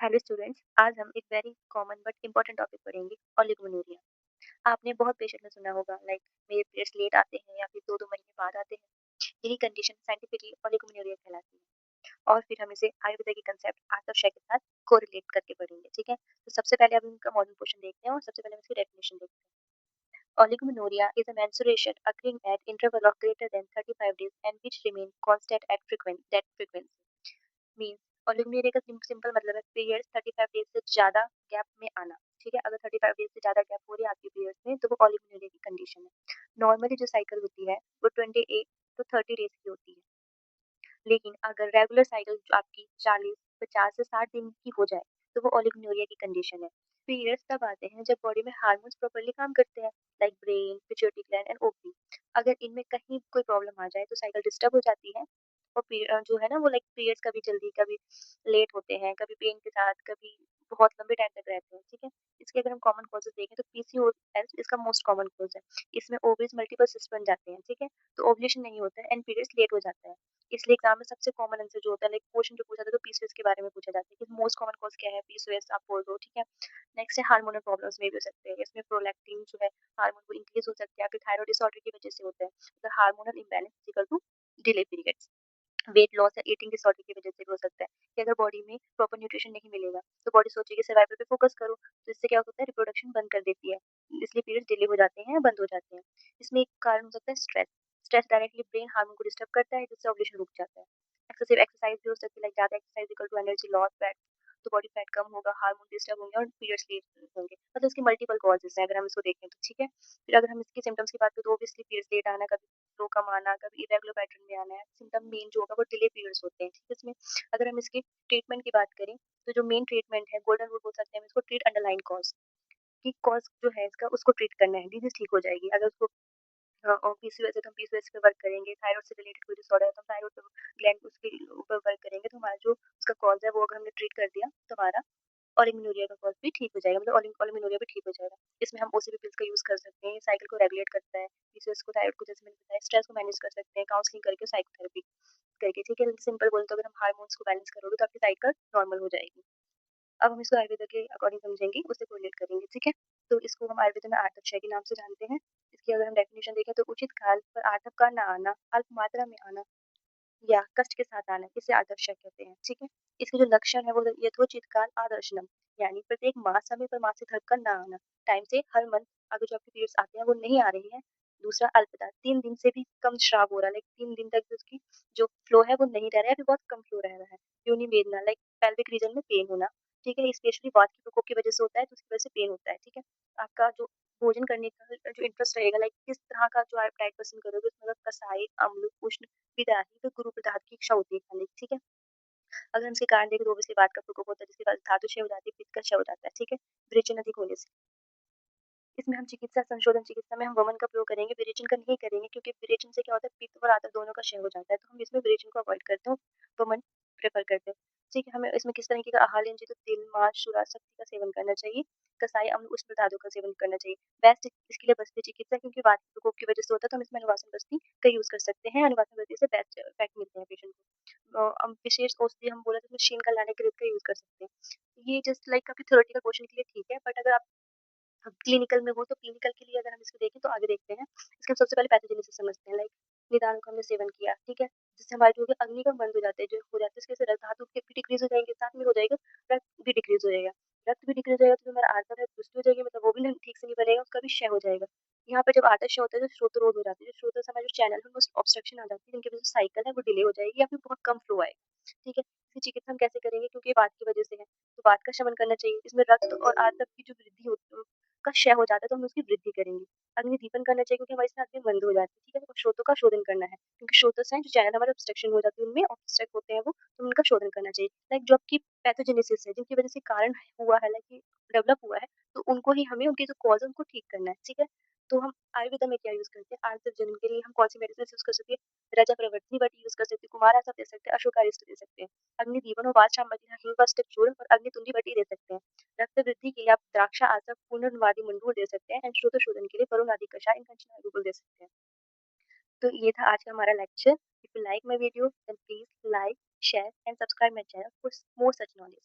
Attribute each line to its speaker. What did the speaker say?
Speaker 1: Hello students, आज हम एक very common but important topic पढ़ेंगे, ओलिगोमेनोरिया। आपने बहुत पेशेंट में सुना होगा लाइक मेरे पीरियड्स लेट आते हैं या फिर 2-2 महीने बाद आते हैं। यही कंडीशन साइंटिफिकली ओलिगोमेनोरिया कहलाती है। और फिर हम इसे आयुर्वेदा के कंसेप्ट आर्तवशय के साथ कोरिलेट करके पढ़ेंगे, ठीक है? तो सबसे पहले हम इनका मॉडर्न क्वेश्चन देखते हैं और सबसे पहले हम इसकी डेफिनेशन देखते हैं। Oligomenorrhea is a menstruation occurring at interval of greater than 35 days and which remain constant at that frequency. Means oligomenia का सिंपल मतलब है पीरियड्स 35 डेज से ज़्यादा गैप में आना। ठीक है, अगर 35 डेज से ज़्यादा गैप हो रही है आपके पीरियड्स में तो वो ओलिगोमेनिया की कंडीशन है। नॉर्मली जो साइकिल होती है वो 28 टू 30 डेज की होती है, लेकिन अगर रेगुलर साइकिल जो आपकी 40 50 से 60 दिन की हो जाए तो वो ओलिगोमेनिया की कंडीशन है। पीरियड्स तब आते हैं जब बॉडी में हार्मोन्स प्रॉपर्ली काम करते हैं, like brain, pituitary gland and ovary. अगर इनमें कहीं कोई प्रॉब्लम आ जाए तो साइकिल डिस्टर्ब हो जाती है और जो है ना वो लाइक पीरियड्स कभी जल्दी कभी लेट होते हैं, कभी पेन के साथ, कभी बहुत लंबे टाइम तक रहते हैं, ठीक है? इसके अगर हम कॉमन कॉजेज़ देखें तो पीसीओएस इसका मोस्ट कॉमन कॉज़ है। इसमें ओवरीज़ मल्टीपल सिस्ट बन जाते हैं, ठीक है? तो ओव्यूलेशन नहीं होता है एंड पीरियड्स लेट हो जाता है। इसलिए एग्ज़ाम में सबसे कॉमन आंसर जो होता है लाइक क्वेश्चन जो पूछा जाता है तो पीसीओएस के बारे में पूछा जाता है कि मोस्ट कॉमन कॉज़ क्या है? पीसीओएस आप बोल दो, ठीक है? नेक्स्ट है हार्मोनल प्रॉब्लम्स में भी हो सकते हैं। इसमें प्रोलैक्टिन जो है हार्मोन वो इंक्रीज़ हो सकता है या फिर थायरॉइड डिसऑर्डर की वजह से होता है। तो hormonal imbalance is equal to delay periods. Weight loss या ईटिंग डिसऑर्डर की वजह से भी हो सकता है कि अगर बॉडी में प्रॉपर न्यूट्रिशन नहीं मिलेगा तो बॉडी सोचेगी सर्वाइवल पे फोकस करो, तो इससे क्या होता है रिप्रोडक्शन बंद कर देती है, इसलिए पीरियड्स डिले हो जाते हैं, बंद हो जाते हैं। इसमें एक कारण हो सकता है stress. Stress directly brain hormone को डिस्टर्ब करता है जिससे ओव्यूलेशन रुक जाता है। एक्सेसिव एक्सरसाइज भी हो सकती है लाइक ज़्यादा exercise equal to energy loss fat, तो बॉडी फैट कम होगा, हार्मोन डिस्टर्ब होंगे और पीरियड्स लेट होंगे। मतलब इसके मल्टीपल कॉजेस हैं अगर हम इसको देखें तो, ठीक है? फिर अगर हम इसके सिम्टम्स की बात करें तो ऑब्वियसली पीरियड्स लेट आना, कभी फ्लो कम आना, कभी इरेगुलर पैटर्न में आना है। सिम्पटम मेन जो होगा वो डिले पीरियड्स होते हैं, ठीक है? इसमें अगर हम इसके ट्रीटमेंट की बात करें, तो जो मेन ट्रीटमेंट है गोल्डन रूल बोल सकते हैं हम इसको, ट्रीट अंडरलाइन कॉज़, कि कॉज़ जो है इसका उसको ट्रीट करना है, डिज़ीज़ ठीक हो जाएगी। अगर उसको और पीसीओएस है तो हम पीसीओएस पे वर्क करेंगे, थायरॉइड से रिलेटेड कोई डिसऑर्डर है तो हम थायरॉइड पे ग्लैंड उसके ऊपर वर्क करेंगे, तो हमारा जो उसका कॉज़ है वो अगर हमने ट्रीट कर दिया तो हमारा ओलिगोमेनोरिया का कॉज़ भी ठीक हो जाएगा, मतलब ओलिगोमेनोरिया भी ठीक हो जाएगा। इसमें हम ओसीपी पिल्स का यूज़ कर सकते हैं, साइकिल को रेगुलेट करता है, पीसीओएस को, थायरॉइड को, जैसे मैंने बताया, स्ट्रेस को मैनेज कर सकते हैं, काउंसलिंग करके, साइकोथेरेपी करके, ठीक है? सिंपल बोलें तो अगर हम हार्मोन्स को बैलेंस करोगे तो आपकी साइकिल नॉर्मल हो जाएगी। अब हम इसको आयुर्वेदा के अकॉर्डिंग समझेंगे, उससे कोरिलेट करेंगे, ठीक है? तो इसको हम आयुर्वेद में आर्तवशय के नाम से जानते हैं। इसकी अगर हम डेफिनेशन देखें तो उचित काल पर आर्तव का ना आना, अल्प मात्रा में आना या कष्ट के साथ आना, इसे आदर्शक कहते हैं, ठीक है? इसके जो लक्षण है वो यथोचित काल आदर्शनम, यानी प्रत्येक माह समय पर मासिक धर्म का ना आना, टाइम से हर मंथ अगर जो आपके पीरियड्स आते हैं वो नहीं आ रही है। दूसरा अल्पता, 3 दिन से भी कम स्राव हो रहा है, लाइक 3 दिन तक भी उसकी जो फ्लो है वो नहीं रह रहा है, अभी बहुत कम फ्लो रह रहा है। योनि वेदना, लाइक पेल्विक रीजन में पेन होना, ठीक है? स्पेशली वात के प्रकोप की वजह से होता है, तो उसकी वजह से पेन होता है, ठीक है? आपका जो भोजन करने का जो इंटरेस्ट रहेगा, लाइक किस तरह का जो आप डाइट पसंद करोगे, उसमें मतलब कसाई, अम्ल, उष्ण, विदाही तो गुरु प्रसाद की इच्छा होती है खाने की, ठीक है? अगर हम इसके कारण देखें तो ऑब्वियसली वात का प्रकोप होता है जिसके बाद धातु क्षय हो जाती है, पित्त का क्षय हो जाता है, ठीक है? विरेचन अधिक होने से। इसमें हम चिकित्सा संशोधन चिकित्सा में हम वमन का प्रयोग करेंगे, विरेचन का नहीं करेंगे क्योंकि विरेचन से क्या होता है पित्त और आंत दोनों का क्षय हो जाता है, तो हम इसमें विरेचन को अवॉइड करते हैं, वमन प्रेफर करते हैं। ठीक है, हमें इसमें किस तरीके का आहार लेना चाहिए तो तिल, मांस, शूरा, शक्ति का सेवन करना चाहिए, कसाई, अम्ल, उष्ण धातु का सेवन करना चाहिए। बेस्ट इसके लिए बस्ती चिकित्सा, क्योंकि वात के प्रकोप की वजह से होता है तो हम इसमें अनुवासन बस्ती का यूज़ कर सकते हैं, अनुवासन बस्ती से बेस्ट इफेक्ट मिलते हैं पेशेंट को। विशेष औषधि हम बोले तो इसमें शीन का लाने के का यूज़ कर सकते हैं। ये जस्ट लाइक आपके थ्योरेटिकल क्वेश्चन के लिए ठीक है, बट अगर आप क्लिनिकल में हो तो क्लिनिकल के लिए अगर हम इसको देखें तो आगे देखते हैं। इसके हम सबसे पहले पैथोजेनेसिस समझते हैं, लाइक निदान का हमने सेवन किया, ठीक है? जिससे हमारे जो है अग्निकण बंद हो जाते हैं, जो हो जाते हैं इसकी वजह से धातु के भी डिक्रीज़ हो जाएँगे, साथ में हो जाएगा रक्त भी डिक्रीज़ हो जाएगा। रक्त भी डिक्रीज़ हो जाएगा तो जो हमारा आर्टरी है दुरुस्त हो जाएगी, मतलब वो भी नहीं ठीक से नहीं बनेगा, उसका भी क्षय हो जाएगा। यहाँ पे जब आर्टरी क्षय होता है तो श्रोतरोध हो जाती है, जो श्रोत्र से हमारा जो चैनल है उसमें ऑब्स्ट्रक्शन आ जाती है, जिनकी वजह से साइकिल है वो डिले हो जाएगी या फिर बहुत कम फ्लो आएगा, ठीक है? इसकी चिकित्सा हम कैसे करेंगे क्योंकि ये वात की वजह से है, तो वात का शमन करना चाहिए। इसमें रक्त और आर्तव की जो वृद्धि होती है का क्षय हो जाता है तो हम उसकी वृद्धि करेंगे। अग्नि दीपन करना चाहिए क्योंकि हमारे इसमें अग्नि बंद हो जाती है, ठीक है? और स्रोतों का शोधन करना है क्योंकि स्रोत हैं जो चैनल हमारे ऑब्स्ट्रक्शन हो जाती है उनमें ऑब्स्ट्रक्ट होते हैं वो, तो उनका शोधन करना चाहिए। लाइक जो आपकी पैथोजेनेसिस है जिनकी वजह से कारण हुआ है, लाइक डेवलप हुआ है, तो उनको ही हमें उनके जो कॉज़ है उनको ठीक करना है, ठीक है? तो हम आयुर्वेदा में क्या यूज़ करते हैं, आर्तजन के लिए हम कौन-सी मेडिसिन यूज़ कर सकते हैं? रजा प्रवर्तनी बटी यूज़ कर सकते हैं, कुमार आसव दे सकते हैं, अशोकारिष्ट दे सकते हैं। अग्नि दीपन और बादशाह मदीना हिंग का स्टिक चूर्ण और अग्नि तुंडी बटी दे सकते हैं। रक्त वृद्धि के लिए आप द्राक्षा आसव पुनर्नवादी मंडूर दे सकते हैं एंड श्रुत शोधन के लिए वरुण आदि कषाय इन कंचन दे सकते हैं। तो ये था आज का हमारा lecture. If you like my video then please like, share and subscribe my channel for more such knowledge.